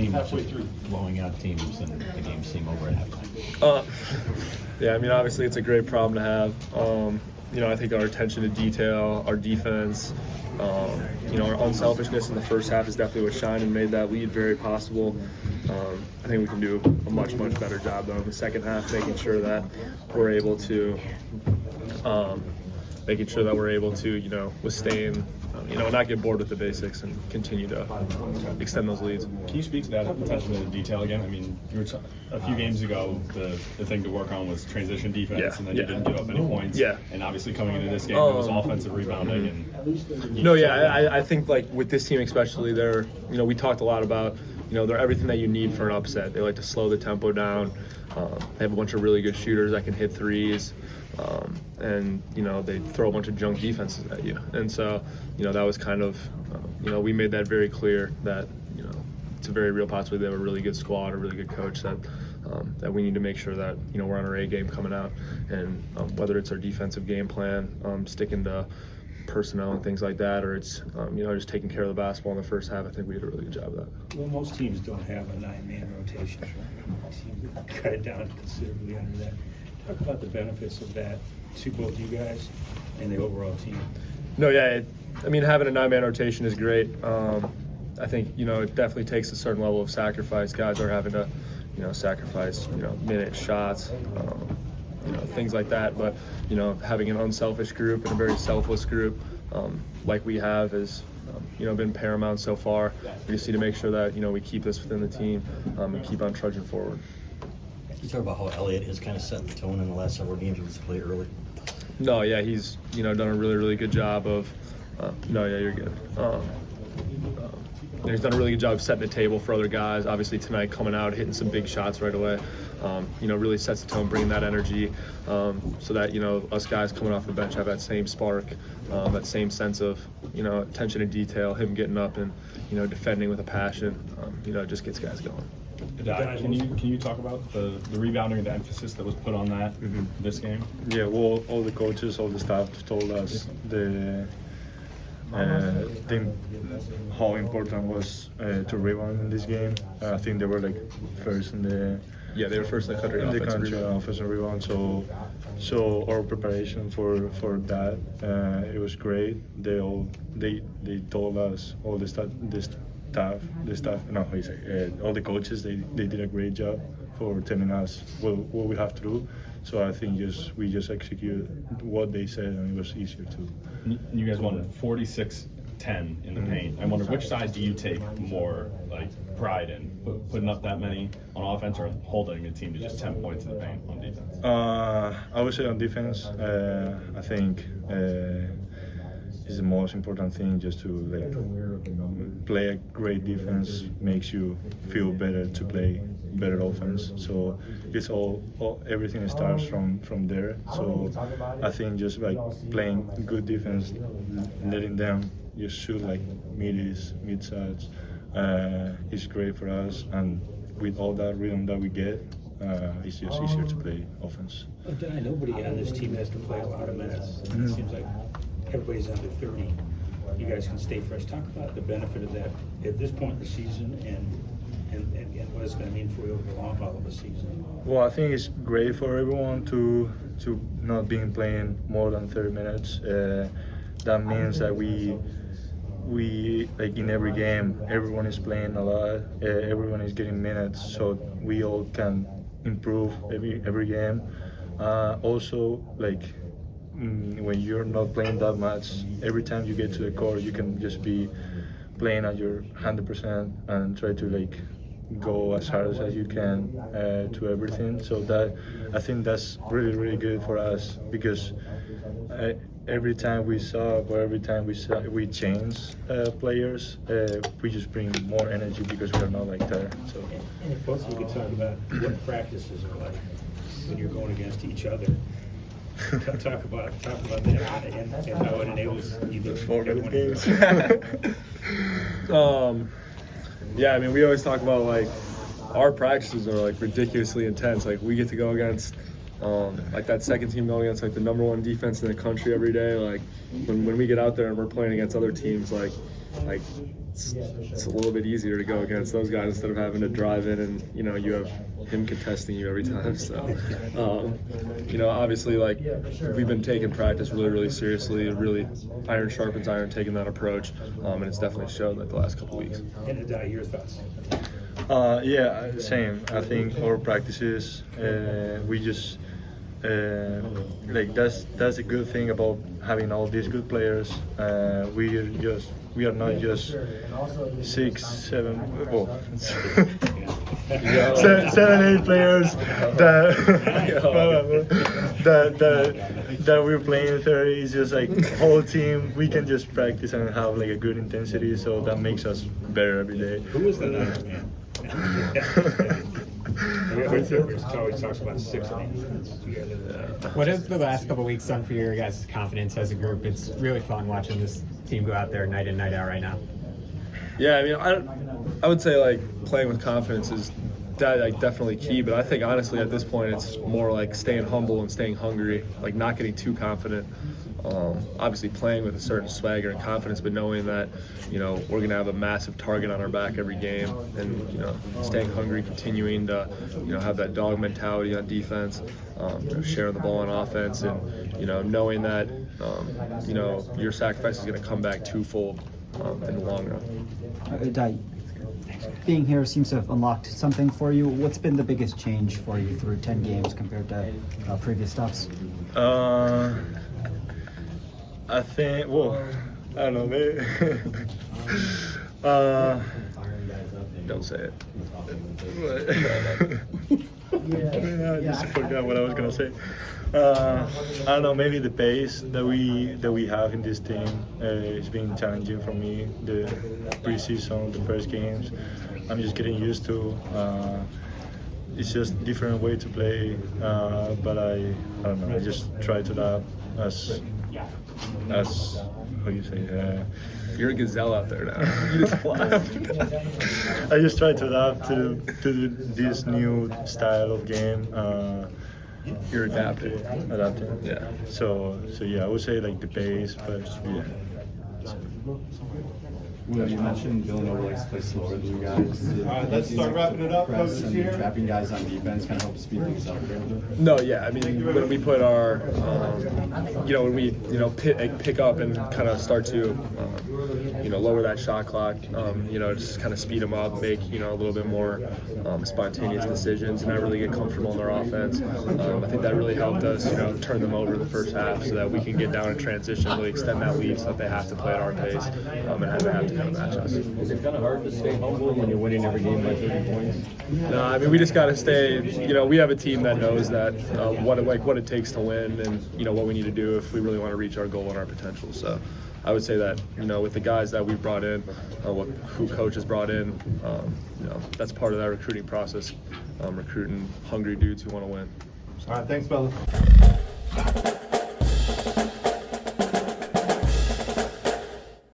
team just blowing out teams and the game seem over at halftime? Yeah, I mean, obviously it's a great problem to have. I think our attention to detail, our defense, our unselfishness in the first half is definitely what shined and made that lead very possible. I think we can do a much, much better job, though, in the second half, making sure that we're able to withstand, not get bored with the basics and continue to extend those leads. Can you speak to that attention to detail again? I mean, a few games ago, the thing to work on was transition defense, and then you didn't give up any points. Yeah. And obviously coming into this game, it was offensive rebounding. I think like with this team especially, we talked a lot about, they're everything that you need for an upset. They like to slow the tempo down. They have a bunch of really good shooters that can hit threes. And they throw a bunch of junk defenses at you. And so, that was kind of, we made that very clear that, it's a very real possibility they have a really good squad, a really good coach that we need to make sure that, we're on our A game coming out. And whether it's our defensive game plan, sticking to personnel and things like that, or it's, just taking care of the basketball in the first half, I think we did a really good job of that. Well, most teams don't have a 9-man rotation. Team cut it down considerably under that. Talk about the benefits of that to both you guys and the overall team. Having a 9-man rotation is great. I think, it definitely takes a certain level of sacrifice. Guys are having to, sacrifice, minute shots, things like that. But, having an unselfish group and a very selfless group like we have is, been paramount so far. We just need to make sure that, we keep this within the team and keep on trudging forward. Can you talk about how Elliott has kind of set the tone in the last several games he's played early? No, yeah, he's done a really, really good job of. You're good. He's done a really good job of setting the table for other guys. Obviously tonight, coming out, hitting some big shots right away. Really sets the tone, bringing that energy, so that us guys coming off the bench have that same spark, that same sense of attention to detail. Him getting up and defending with a passion. It just gets guys going. Aday, can you talk about the rebounding and the emphasis that was put on that this game? Yeah, well, all the coaches, all the staff told us how important was to rebound in this game. I think they were first in the they were first in the country on offensive rebound. So our preparation for that it was great. They told us all the staff. All the coaches, they did a great job for telling us what we have to do. So I think we just executed what they said, and it was easier to. You guys won 46-10 in the paint. I wonder, which side do you take more pride in, putting up that many on offense, or holding a team to just 10 points in the paint on defense? I would say on defense. I think is the most important thing. Just to play a great defense makes you feel better to play better offense. So it's everything starts from there. So I think just playing good defense, letting them just shoot mid-sides is great for us. And with all that rhythm that we get, it's just easier to play offense. Nobody on this team has to play a lot of minutes. It seems like everybody's under 30. You guys can stay fresh. Talk about the benefit of that at this point in the season and what it's going to mean for you over the long haul of the season. Well, I think it's great for everyone to not being playing more than 30 minutes. That means that we in every game, everyone is playing a lot. Everyone is getting minutes, so we all can improve every game. Also, when you're not playing that much, every time you get to the court, you can just be playing at your 100% and try to go as hard as you can to everything. So that I think that's really, really good for us, because every time we sub or every time we change players, we just bring more energy because we're not there. So. And if both of you could talk about what practices are like when you're going against each other. Talk about that and how it enables you to Four games. We always talk about our practices are ridiculously intense. We get to go against that second team going against the number one defense in the country every day. When we get out there and we're playing against other teams, like it's a little bit easier to go against those guys instead of having to drive in and you have him contesting you every time. So obviously like we've been taking practice really seriously, really iron sharpens iron, taking that approach, and it's definitely showed like the last couple weeks. And Aday, your thoughts? Yeah, same. I think our practices, we just like that's a good thing about having all these good players. We are not just 6, 7, well, 7, 8 players that we're playing 30. It's just like whole team. We can just practice and have like a good intensity, so that makes us better every day. Who was the ninth man? Always talks about 6 and 8. What has the last couple weeks done for your guys' confidence as a group? It's really fun watching this team go out there night in, night out right now. Yeah, I mean, I would say like playing with confidence is definitely key, but I think honestly at this point it's more like staying humble and staying hungry, like not getting too confident. Obviously playing with a certain swagger and confidence, but knowing that we're gonna have a massive target on our back every game, and staying hungry, continuing to have that dog mentality on defense, sharing the ball on offense, and knowing that your sacrifice is gonna come back twofold in the long run. Aday, being here seems to have unlocked something for you. What's been the biggest change for you through 10 games compared to previous stops? I think, well, I don't know, maybe. Don't say it. I just forgot what I was gonna say. I don't know, maybe the pace that we have in this team is being challenging for me. The preseason, the first games, I'm just getting used to. It's just different way to play, but I don't know. I just try to adapt as how do you say? You're a gazelle out there now. You just fly. I just try to adapt to this new style of game. You're adapting. Yeah. So yeah, I would say like the pace, but yeah. Will, you mentioned Villanova likes to play slower than you guys. Let's start wrapping it up. Press and trapping guys on defense kind of help speed things up a little bit. No, yeah. I mean, when we put our, when we, pick up and kind of start to, lower that shot clock, just kind of speed them up, make, a little bit more spontaneous decisions, and not really get comfortable in their offense. I think that really helped us, turn them over in the first half so that we can get down in transition, really extend that lead so that they have to play at our pace and have to kind of match us. Is it kind of hard to stay humble when you're winning every game by 30 points? No, I mean, we just got to stay, we have a team that knows that what it takes to win and, what we need to do if we really want to reach our goal and our potential. So I would say that, with the guys that we've brought in, who coach has brought in, that's part of that recruiting process, recruiting hungry dudes who want to win. All right, thanks, fellas.